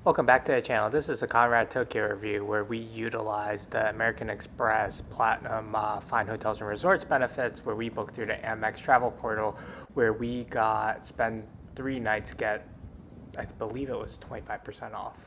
Welcome back to the channel. This is a Conrad Tokyo review where we utilize the American Express Platinum Fine Hotels and Resorts benefits where we book through the Amex travel portal where we got spend 3 nights get, I believe it was 25% off.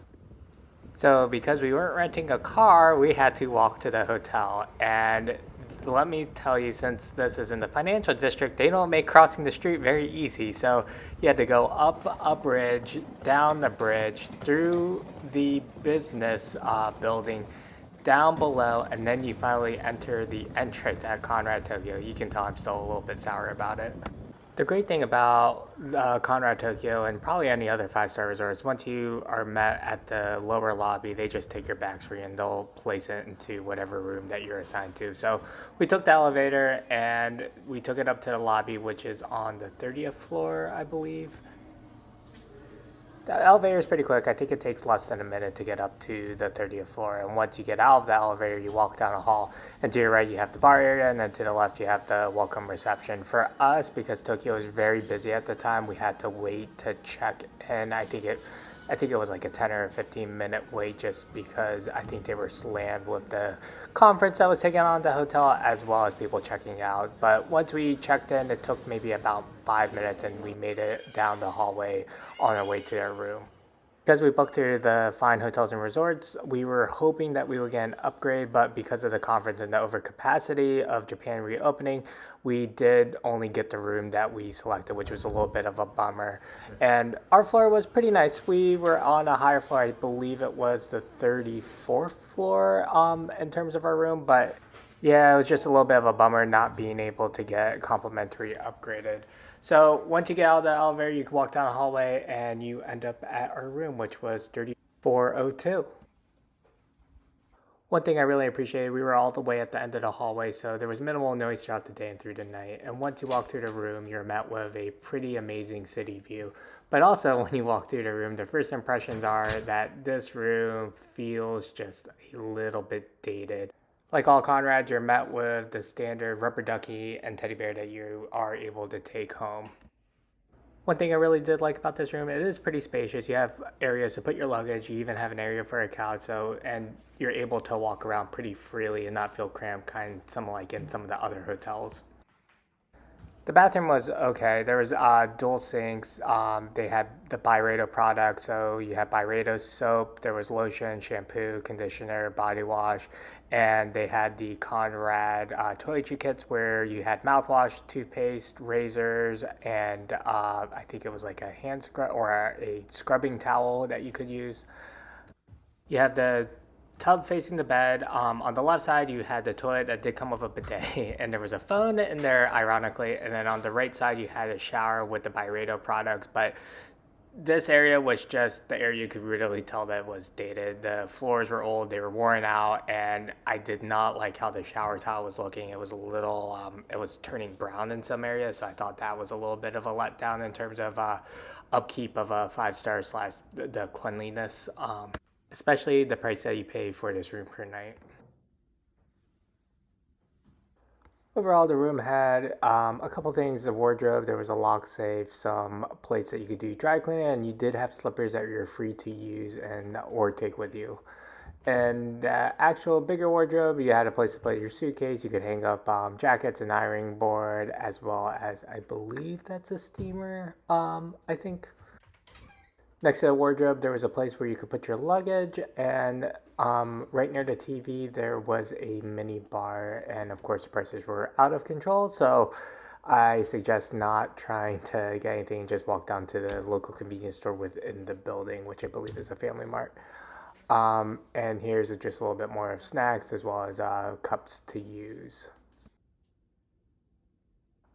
So because we weren't renting a car, we had to walk to the hotel. And let me tell you, since this is in the financial district, they don't make crossing the street very easy. So you had to go up a bridge, down the bridge, through the business building, down below, and then you finally enter the entrance at Conrad Tokyo. You can tell I'm still a little bit sour about it. The great thing about Conrad Tokyo and probably any other five-star resorts, once you are met at the lower lobby, they just take your bags for you and they'll place it into whatever room that you're assigned to. So we took the elevator and we took it up to the lobby, which is on the 30th floor, I believe. The elevator is pretty quick. I think it takes less than a minute to get up to the 30th floor. And once you get out of the elevator, you walk down a hall. And to your right, you have the bar area. And then to the left, you have the welcome reception. For us, because Tokyo was very busy at the time, we had to wait to check in. I think it was like a 10 or a 15-minute wait just because I think they were slammed with the conference that was taking on the hotel as well as people checking out. But once we checked in, it took maybe about 5 minutes and we made it down the hallway on our way to our room. Because we booked through the Fine Hotels and Resorts, we were hoping that we would get an upgrade, but because of the conference and the overcapacity of Japan reopening, we did only get the room that we selected, which was a little bit of a bummer. And our floor was pretty nice. We were on a higher floor. I believe it was the 34th floor in terms of our room, but yeah, it was just a little bit of a bummer not being able to get complimentary upgraded. So once you get out of the elevator, you can walk down the hallway and you end up at our room, which was 3402. One thing I really appreciated, we were all the way at the end of the hallway, so there was minimal noise throughout the day and through the night. And once you walk through the room, you're met with a pretty amazing city view. But also, when you walk through the room, the first impressions are that this room feels just a little bit dated. Like all Conrads, you're met with the standard rubber ducky and teddy bear that you are able to take home. One thing I really did like about this room, it is pretty spacious. You have areas to put your luggage. You even have an area for a couch, so and you're able to walk around pretty freely and not feel cramped, kind of some like in some of the other hotels. The bathroom was okay. There was dual sinks. They had the Byredo product, so you had Byredo soap. There was lotion, shampoo, conditioner, body wash, and they had the Conrad toiletry kits where you had mouthwash, toothpaste, razors, and I think it was like a hand scrub or a scrubbing towel that you could use. You have the tub facing the bed. On the left side, you had the toilet that did come with a bidet, and there was a phone in there, ironically. And then on the right side, you had a shower with the Byredo products. But this area was just the area you could really tell that was dated. The floors were old, they were worn out, and I did not like how the shower towel was looking. It was a little, it was turning brown in some areas, so I thought that was a little bit of a letdown in terms of upkeep of a 5 star slash the cleanliness. Especially the price that you pay for this room per night. Overall, the room had a couple things. The wardrobe, there was a lock safe, some plates that you could do dry cleaning, and you did have slippers that you're free to use and or take with you. And the actual bigger wardrobe, you had a place to put your suitcase. You could hang up jackets, an ironing board, as well as I believe that's a steamer. I think next to the wardrobe, there was a place where you could put your luggage, and right near the TV, there was a mini bar, and of course, the prices were out of control. So I suggest not trying to get anything, just walk down to the local convenience store within the building, which I believe is a Family Mart. And here's just a little bit more of snacks as well as cups to use.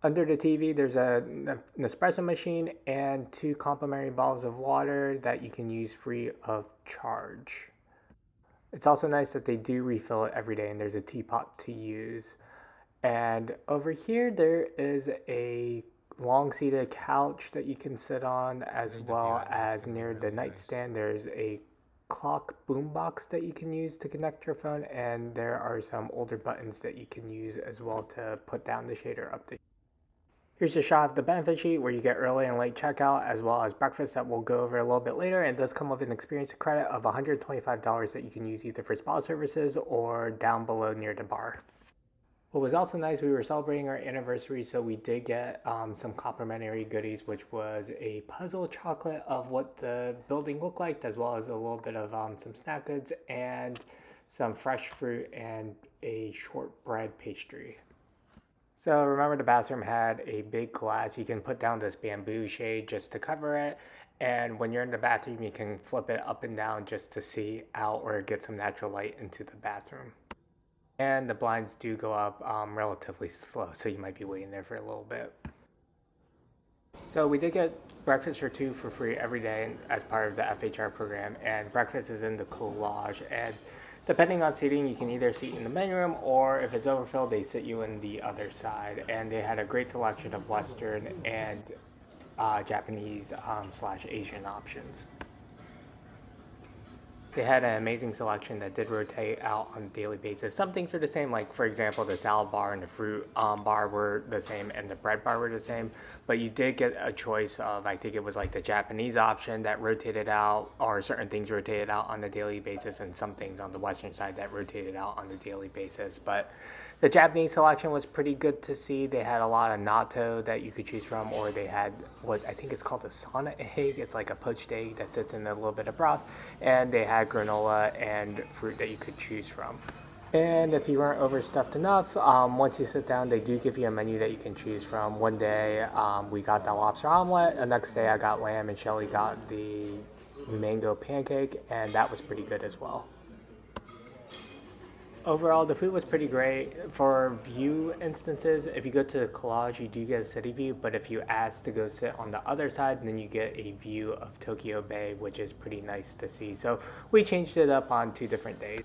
Under the TV, there's an espresso machine and 2 complimentary bottles of water that you can use free of charge. It's also nice that they do refill it every day and there's a teapot to use. And over here, there is a long seated couch that you can sit on, as well as near the nightstand, there's a clock boombox that you can use to connect your phone, and there are some older buttons that you can use as well to put down the shade or up the Here's a shot of the benefit sheet where you get early and late checkout as well as breakfast that we'll go over a little bit later, and it does come with an experience credit of $125 that you can use either for spa services or down below near the bar. What was also nice, we were celebrating our anniversary, so we did get some complimentary goodies, which was a puzzle chocolate of what the building looked like, as well as a little bit of some snack goods and some fresh fruit and a shortbread pastry. So remember, the bathroom had a big glass. You can put down this bamboo shade just to cover it. And when you're in the bathroom, you can flip it up and down just to see out or get some natural light into the bathroom. And the blinds do go up relatively slow, so you might be waiting there for a little bit. So we did get breakfast or two for free every day as part of the FHR program. And breakfast is in the cool lodge. And depending on seating, you can either seat in the menu room, or if it's overfilled, they sit you in the other side. And they had a great selection of Western and Japanese / Asian options. They had an amazing selection that did rotate out on a daily basis. Some things were the same, like for example, the salad bar and the fruit bar were the same, and the bread bar were the same. But you did get a choice of, I think it was like the Japanese option that rotated out, or certain things rotated out on a daily basis, and some things on the Western side that rotated out on a daily basis. But the Japanese selection was pretty good to see. They had a lot of natto that you could choose from, or they had what I think is called a sauna egg. It's like a poached egg that sits in a little bit of broth, and they had granola and fruit that you could choose from. And if you weren't overstuffed enough, once you sit down, they do give you a menu that you can choose from. One day we got the lobster omelet. The next day I got lamb, and Shelly got the mango pancake, and that was pretty good as well. Overall, the food was pretty great. For view instances, if you go to the collage, you do get a city view, but if you ask to go sit on the other side, then you get a view of Tokyo Bay, which is pretty nice to see. So we changed it up on 2 different days.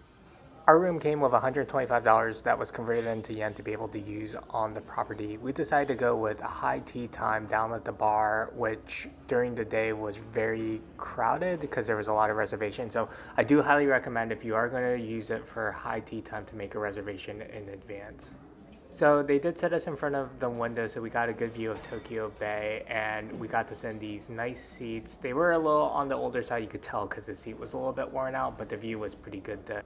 Our room came with $125 that was converted into yen to be able to use on the property. We decided to go with a high tea time down at the bar, which during the day was very crowded because there was a lot of reservations. So I do highly recommend, if you are going to use it for high tea time, to make a reservation in advance. So they did set us in front of the window, so we got a good view of Tokyo Bay, and we got to sit in these nice seats. They were a little on the older side, you could tell, because the seat was a little bit worn out, but the view was pretty good there.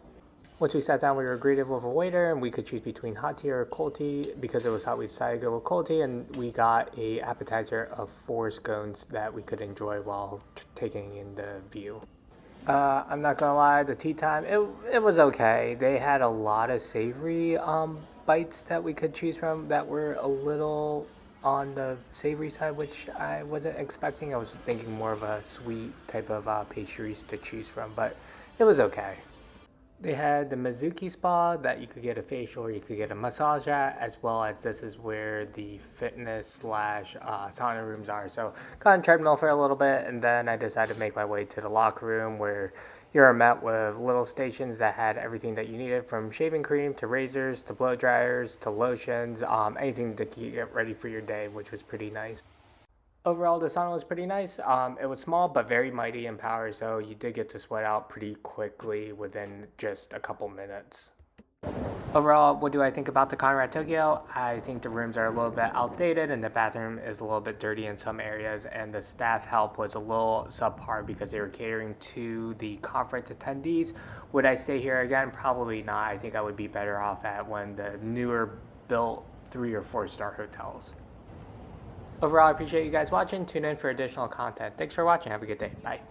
Once we sat down, we were greeted with a waiter, and we could choose between hot tea or cold tea. Because it was hot, we decided to go with cold tea, and we got a appetizer of 4 scones that we could enjoy while taking in the view. I'm not gonna lie, the tea time, it was okay. They had a lot of savory bites that we could choose from that were a little on the savory side, which I wasn't expecting. I was thinking more of a sweet type of pastries to choose from, but it was okay. They had the Mizuki spa that you could get a facial or you could get a massage at, as well as this is where the fitness / sauna rooms are. So got on treadmill for a little bit, and then I decided to make my way to the locker room, where you're met with little stations that had everything that you needed, from shaving cream to razors to blow dryers to lotions, anything to get ready for your day, which was pretty nice. Overall, the sauna was pretty nice. It was small but very mighty in power, so you did get to sweat out pretty quickly within just a couple minutes. Overall, what do I think about the Conrad Tokyo? I think the rooms are a little bit outdated, and the bathroom is a little bit dirty in some areas, and the staff help was a little subpar because they were catering to the conference attendees. Would I stay here again? Probably not. I think I would be better off at one of the newer built 3 or 4-star hotels. Overall, I appreciate you guys watching. Tune in for additional content. Thanks for watching. Have a good day. Bye.